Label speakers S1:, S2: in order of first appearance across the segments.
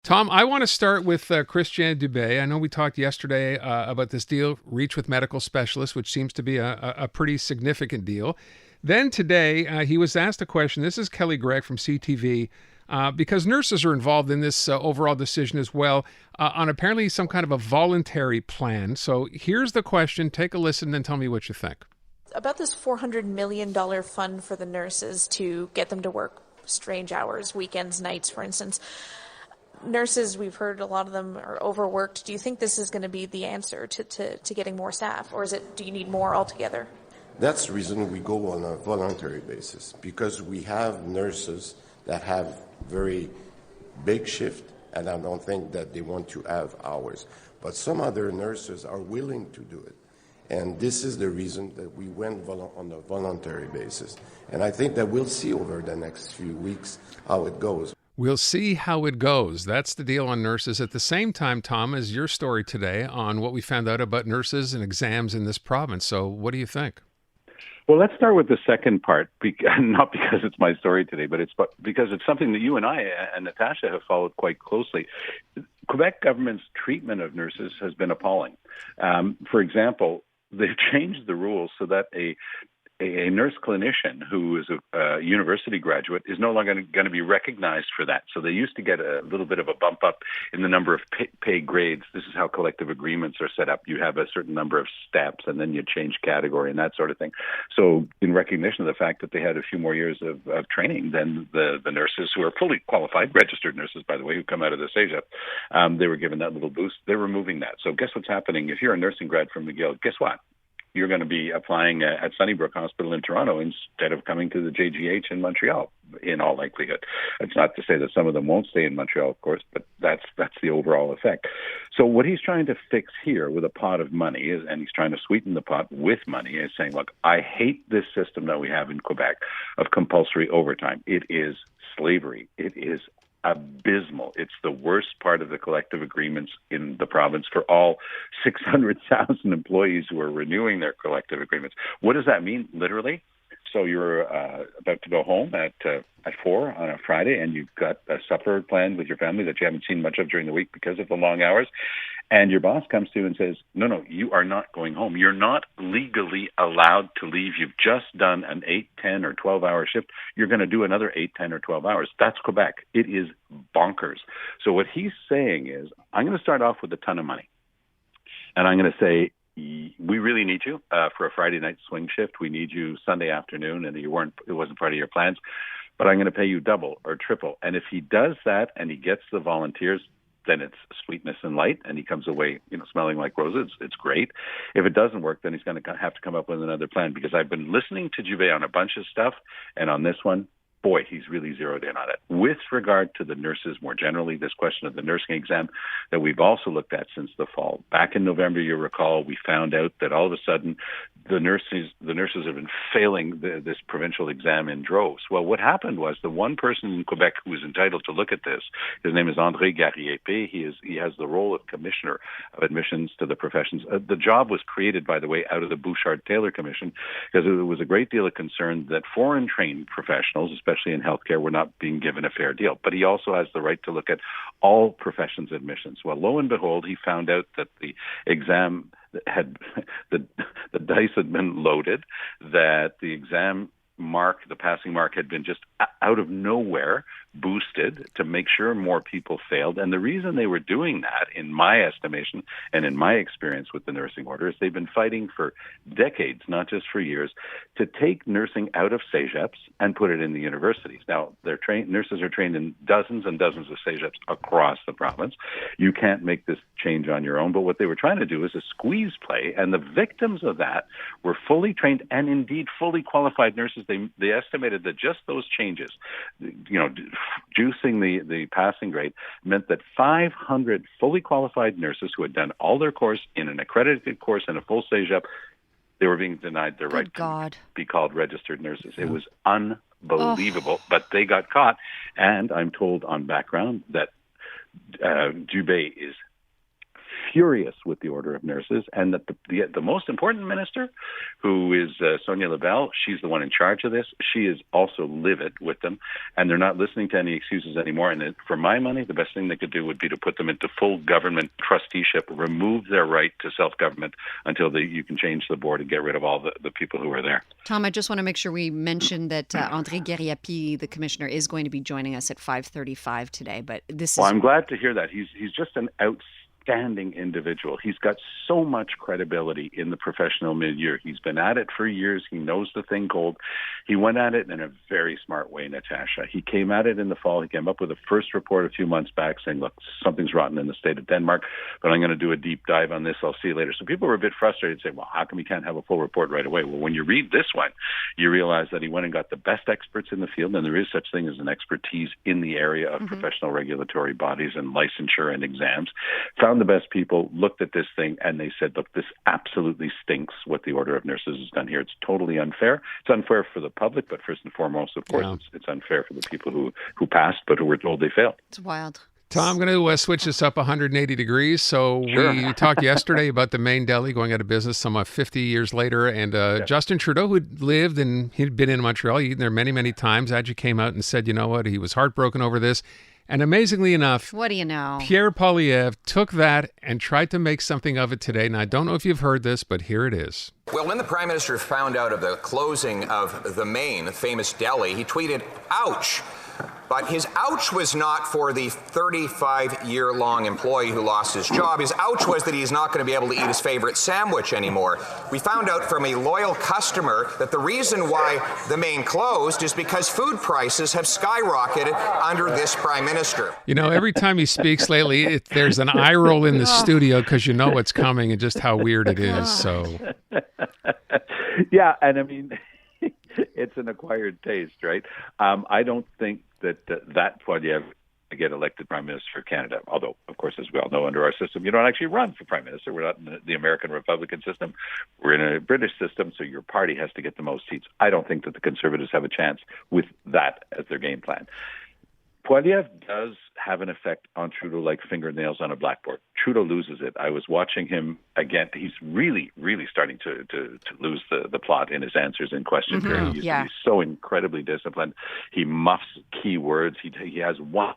S1: Tom, I want to start with Christian Dubé. I know we talked yesterday about this deal, Reach with Medical Specialists, which seems to be a pretty significant deal. Then today, he was asked a question. This is Kelly Gregg from CTV, because nurses are involved in this overall decision as well, on apparently some kind of a voluntary plan. So here's the question. Take a listen and tell me what you think.
S2: About this $400 million fund for the nurses to get them to work strange hours, weekends, nights, for instance. Nurses, we've heard a lot of them are overworked. Do you think this is going to be the answer to getting more staff, or do you need more altogether?
S3: That's the reason we go on a voluntary basis, because we have nurses that have very big shift, and I don't think that they want to have hours. But some other nurses are willing to do it. And this is the reason that we went on a voluntary basis. And I think that we'll see over the next few weeks how it goes.
S1: We'll see how it goes. That's the deal on nurses. At the same time, Tom, as your story today on what we found out about nurses and exams in this province. So what do you think?
S4: Well, let's start with the second part, not because it's my story today, but because it's something that you and I and Natasha have followed quite closely. Quebec government's treatment of nurses has been appalling. For example, they've changed the rules so that a nurse clinician who is a university graduate is no longer going to be recognized for that. So they used to get a little bit of a bump up in the number of pay grades. This is how collective agreements are set up. You have a certain number of steps, and then you change category and that sort of thing. So in recognition of the fact that they had a few more years of training than the nurses who are fully qualified, registered nurses, by the way, who come out of the CJAD, they were given that little boost. They're removing that. So guess what's happening? If you're a nursing grad from McGill, guess what? You're going to be applying at Sunnybrook Hospital in Toronto instead of coming to the JGH in Montreal, in all likelihood. It's not to say that some of them won't stay in Montreal, of course, but that's the overall effect. So what he's trying to fix here with a pot of money, and he's trying to sweeten the pot with money, is saying, look, I hate this system that we have in Quebec of compulsory overtime. It is slavery. It is abysmal. It's the worst part of the collective agreements in the province for all 600,000 employees who are renewing their collective agreements. What does that mean, literally? So you're about to go home at 4 on a Friday, and you've got a supper planned with your family that you haven't seen much of during the week because of the long hours. And your boss comes to you and says, no, you are not going home. You're not legally allowed to leave. You've just done an 8, 10, or 12-hour shift. You're going to do another 8, 10, or 12 hours. That's Quebec. It is bonkers. So what he's saying is, I'm going to start off with a ton of money. And I'm going to say, we really need you for a Friday night swing shift. We need you Sunday afternoon, and it wasn't part of your plans. But I'm going to pay you double or triple. And if he does that and he gets the volunteers, then it's sweetness and light, and he comes away, smelling like roses. It's great. If it doesn't work, then he's going to have to come up with another plan, because I've been listening to Dubé on a bunch of stuff, and on this one, boy, he's really zeroed in on it. With regard to the nurses more generally, this question of the nursing exam that we've also looked at since the fall. Back in November, you recall, we found out that all of a sudden the nurses have been failing this provincial exam in droves. Well, what happened was the one person in Quebec who was entitled to look at this, his name is André Garriépé. He has the role of Commissioner of Admissions to the Professions. The job was created, by the way, out of the Bouchard-Taylor Commission, because there was a great deal of concern that foreign-trained professionals, especially in healthcare, were not being given a fair deal. But he also has the right to look at all professions admissions. Well, lo and behold, he found out that the exam had the dice had been loaded, that the exam mark, the passing mark, had been just out of nowhere boosted to make sure more people failed. And the reason they were doing that, in my estimation and in my experience with the nursing order, is they've been fighting for decades, not just for years, to take nursing out of CEGEPs and put it in the universities. Now, nurses are trained in dozens and dozens of CEGEPs across the province. You can't make this change on your own, but what they were trying to do is a squeeze play, and the victims of that were fully trained and indeed fully qualified nurses. They estimated that just those changes, juicing the passing grade, meant that 500 fully qualified nurses who had done all their course in an accredited course in a full CEGEP, they were being denied their right to be called registered nurses. It was unbelievable, but they got caught. And I'm told on background that Dubé is furious with the Order of Nurses, and that the most important minister, who is Sonia Lebel, she's the one in charge of this. She is also livid with them, and they're not listening to any excuses anymore. And for my money, the best thing they could do would be to put them into full government trusteeship, remove their right to self-government until you can change the board and get rid of all the people who are there.
S5: Tom, I just want to make sure we mention that André Guerriapi, the commissioner, is going to be joining us at 5:35 today. But
S4: Well, I'm glad to hear that. He's just an outstanding individual. He's got so much credibility in the professional milieu. He's been at it for years. He knows the thing cold. He went at it in a very smart way, Natasha. He came at it in the fall. He came up with a first report a few months back saying, look, something's rotten in the state of Denmark, but I'm going to do a deep dive on this. I'll see you later. So people were a bit frustrated, saying, well, how come we can't have a full report right away? Well, when you read this one, you realize that he went and got the best experts in the field, and there is such thing as an expertise in the area of professional regulatory bodies and licensure and exams. Found the best people, looked at this thing, and they said, look, this absolutely stinks what the Order of Nurses has done here. It's totally unfair. It's unfair for the public, but first and foremost, of course, it's unfair for the people who passed but who were told they failed.
S5: It's wild.
S1: Tom, I'm going to switch this up 180 degrees. So we talked yesterday about the main deli going out of business some 50 years later. And Justin Trudeau, who lived and he'd been in Montreal, he'd eaten there many, many times, actually came out and said, you know what, he was heartbroken over this. And amazingly enough,
S5: what do you know?
S1: Pierre Poilievre took that and tried to make something of it today. And I don't know if you've heard this, but here it is.
S6: Well, when the Prime Minister found out of the closing of the Maine famous deli, he tweeted, ouch. But his ouch was not for the 35-year-long employee who lost his job. His ouch was that he's not going to be able to eat his favorite sandwich anymore. We found out from a loyal customer that the reason why the Maine closed is because food prices have skyrocketed under this Prime Minister.
S1: You know, every time he speaks lately, there's an eye roll in the studio because you know what's coming and just how weird it is. So,
S4: yeah, and I mean, it's an acquired taste, right? I don't think that Poilievre to get elected Prime Minister of Canada. Although, of course, as we all know, under our system, you don't actually run for Prime Minister. We're not in the American Republican system. We're in a British system, so your party has to get the most seats. I don't think that the Conservatives have a chance with that as their game plan. Poilievre does have an effect on Trudeau like fingernails on a blackboard. Trudeau loses it. I was watching him again. He's really, really starting to lose the plot in his answers in question period. He's so incredibly disciplined. He muffs key words. He has one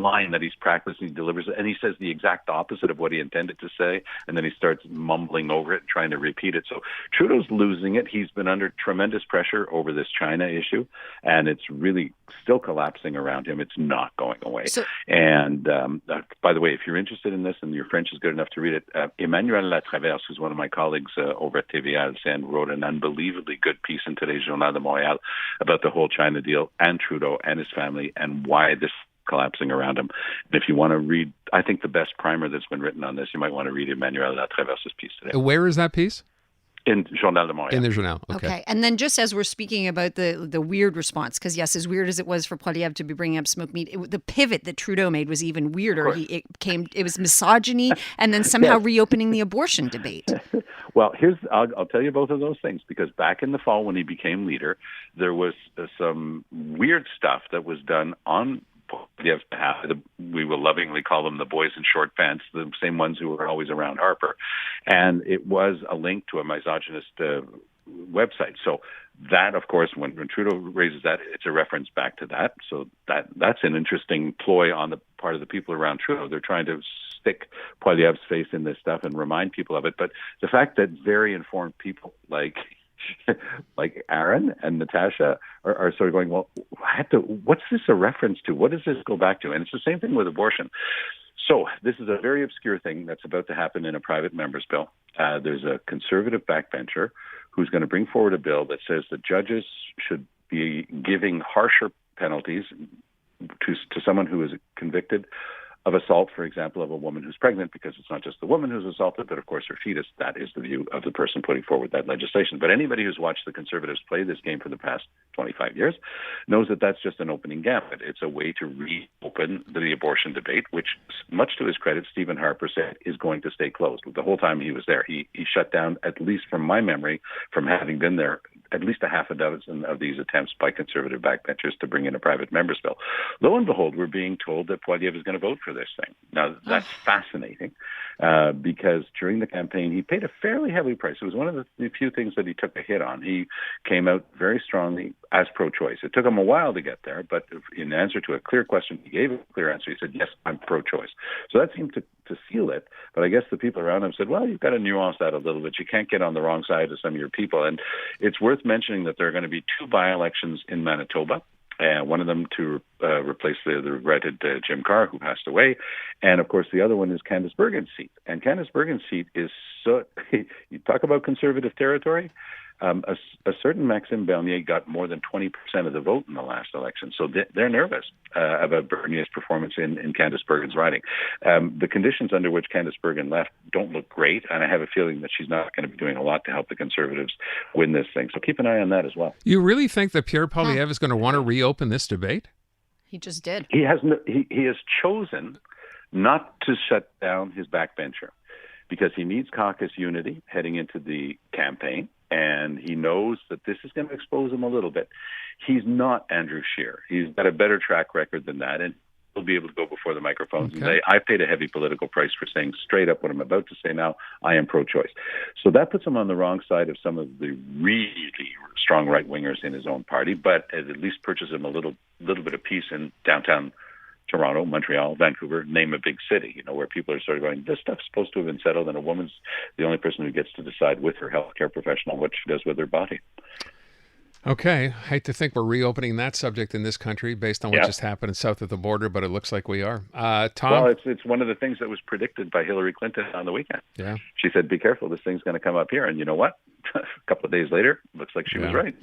S4: line that he's practicing, he delivers it, and he says the exact opposite of what he intended to say, and then he starts mumbling over it, trying to repeat it. So Trudeau's losing it. He's been under tremendous pressure over this China issue, and it's really still collapsing around him. It's not going away. And by the way, if you're interested in this and your French is good enough to read it, Emmanuel Latraverse, who's one of my colleagues over at TVA, wrote an unbelievably good piece in today's Journal de Montréal about the whole China deal and Trudeau and his family and why this is collapsing around him. And if you want to read, I think the best primer that's been written on this, you might want to read Emmanuel Latraverse's piece today.
S1: Where is that piece?
S4: In Journal de Montréal.
S1: In the Journal,
S5: okay. And then just as we're speaking about the weird response, because yes, as weird as it was for Poilievre to be bringing up smoked meat, the pivot that Trudeau made was even weirder. It was misogyny and then somehow reopening the abortion debate.
S4: Well, I'll tell you both of those things, because back in the fall when he became leader, there was some weird stuff that was done on Poilievre's behalf. We will lovingly call them the boys in short pants, the same ones who were always around Harper. And it was a link to a misogynist website. So that, of course, when Trudeau raises that, it's a reference back to that. So that's an interesting ploy on the part of the people around Trudeau. They're trying to stick Poilievre's face in this stuff and remind people of it. But the fact that very informed people like Aaron and Natasha are sort of going, well, what's this a reference to? What does this go back to? And it's the same thing with abortion. So this is a very obscure thing that's about to happen in a private member's bill. There's a conservative backbencher who's going to bring forward a bill that says that judges should be giving harsher penalties to someone who is convicted of assault, for example, of a woman who's pregnant, because it's not just the woman who's assaulted, but of course her fetus. That is the view of the person putting forward that legislation. But anybody who's watched the Conservatives play this game for the past 25 years knows that that's just an opening gambit. It's a way to reopen the abortion debate, which, much to his credit, Stephen Harper said is going to stay closed. The whole time he was there, he shut down, at least from my memory, from having been there, at least a half a dozen of these attempts by Conservative backbenchers to bring in a private member's bill. Lo and behold, we're being told that Poilievre is going to vote for this thing. Now, that's fascinating because during the campaign, he paid a fairly heavy price. It was one of the few things that he took a hit on. He came out very strongly as pro-choice. It took him a while to get there, but in answer to a clear question, he gave a clear answer. He said, yes, I'm pro-choice. So that seemed to seal it. But I guess the people around him said, well, you've got to nuance that a little bit. You can't get on the wrong side of some of your people. And it's worth mentioning that there are going to be 2 by-elections in Manitoba. One of them to replace the regretted Jim Carr, who passed away. And, of course, the other one is Candice Bergen's seat. And Candice Bergen's seat is so – you talk about Conservative territory. A certain Maxime Bernier got more than 20% of the vote in the last election. So they're nervous about Bernier's performance in Candice Bergen's riding. The conditions under which Candice Bergen left don't look great, and I have a feeling that she's not going to be doing a lot to help the Conservatives win this thing. So keep an eye on that as well.
S1: You really think that Pierre Poilievre is going to want to reopen this debate?
S5: He just did.
S4: He has chosen not to shut down his backbencher because he needs caucus unity heading into the campaign. And he knows that this is going to expose him a little bit. He's not Andrew Scheer. He's got a better track record than that. And he'll be able to go before the microphones and say, I paid a heavy political price for saying straight up what I'm about to say now. I am pro-choice. So that puts him on the wrong side of some of the really strong right-wingers in his own party, but it at least purchases him a little bit of peace in downtown Toronto, Montreal, Vancouver, name a big city, where people are sort of going, this stuff's supposed to have been settled, and a woman's the only person who gets to decide with her healthcare professional what she does with her body.
S1: Okay. I hate to think we're reopening that subject in this country based on what just happened south of the border, but it looks like we are. Tom?
S4: Well, it's one of the things that was predicted by Hillary Clinton on the weekend.
S1: Yeah.
S4: She said, be careful, this thing's going to come up here. And you know what? A couple of days later, looks like she was right.